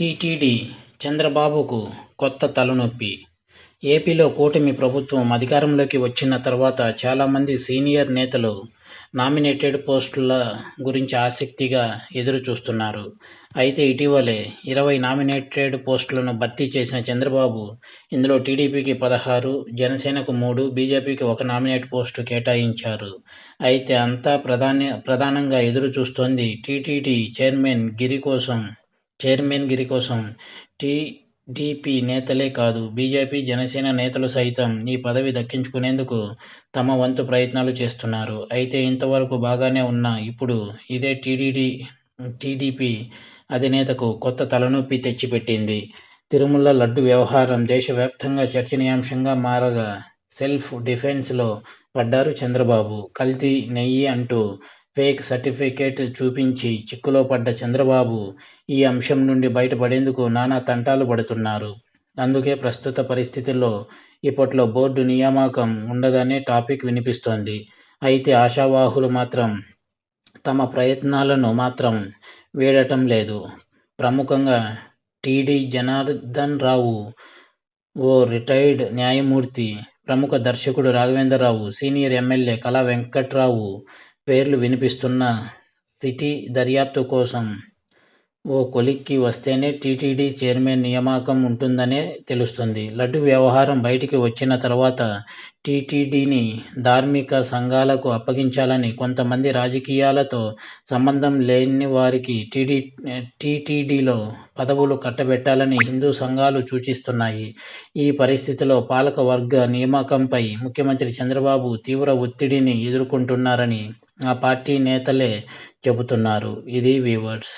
TTD చంద్రబాబుకు కొత్త తలనొప్పి. ఏపీలో కూటమి ప్రభుత్వం అధికారంలోకి వచ్చిన తర్వాత చాలామంది సీనియర్ నేతలు నామినేటెడ్ పోస్టుల గురించి ఆసక్తిగా ఎదురుచూస్తున్నారు. అయితే ఇటీవలే 20 నామినేటెడ్ పోస్టులను భర్తీ చేసిన చంద్రబాబు ఇందులో టీడీపీకి 16, జనసేనకు 3, బీజేపీకి 1 నామినేట్ పోస్టు కేటాయించారు. అయితే అంతా ప్రధానంగా ఎదురుచూస్తోంది టీటీడీ చైర్మన్ గిరి కోసం. టీడీపీ నేతలే కాదు, బీజేపీ, జనసేన నేతలు సైతం ఈ పదవి దక్కించుకునేందుకు తమ వంతు ప్రయత్నాలు చేస్తున్నారు. అయితే ఇంతవరకు బాగానే ఉన్న ఇప్పుడు ఇదే టీడీపీ అధినేతకు కొత్త తలనొప్పి తెచ్చిపెట్టింది. తిరుమల లడ్డు వ్యవహారం దేశవ్యాప్తంగా చర్చనీయాంశంగా మారగా సెల్ఫ్ డిఫెన్స్లో పడ్డారు చంద్రబాబు. కల్తీ నెయ్యి అంటూ ఫేక్ సర్టిఫికేట్ చూపించి చిక్కులో పడ్డ చంద్రబాబు ఈ అంశం నుండి బయటపడేందుకు నానా తంటాలు పడుతున్నారు. అందుకే ప్రస్తుత పరిస్థితుల్లో ఇప్పట్లో బోర్డు నియామకం ఉండదనే టాపిక్ వినిపిస్తోంది. అయితే ఆశావాహులు మాత్రం తమ ప్రయత్నాలను మాత్రం వీడటం లేదు. ప్రముఖంగా టీడీ జనార్దన్ రావు, ఓ రిటైర్డ్ న్యాయమూర్తి, ప్రముఖ దర్శకుడు రాఘవేంద్రరావు, సీనియర్ ఎమ్మెల్యే కళా వెంకట్రావు పేర్లు వినిపిస్తున్నా సిటీ దర్యాప్తు కోసం ఓ కొలిక్కి వస్తేనే టీటీడీ చైర్మన్ నియామకం ఉంటుందనే తెలుస్తుంది. లడ్డు వ్యవహారం బయటికి వచ్చిన తర్వాత టీటీడీని ధార్మిక సంఘాలకు అప్పగించాలని, కొంతమంది రాజకీయాలతో సంబంధం లేనివారికి టీటీడీలో పదవులు కట్టబెట్టాలని హిందూ సంఘాలు సూచిస్తున్నాయి. ఈ పరిస్థితిలో పాలకవర్గ నియామకంపై ముఖ్యమంత్రి చంద్రబాబు తీవ్ర ఒత్తిడిని ఎదుర్కొంటున్నారని ఆ పార్టీ నేతలే చెబుతున్నారు. ఇది వ్యూవర్స్.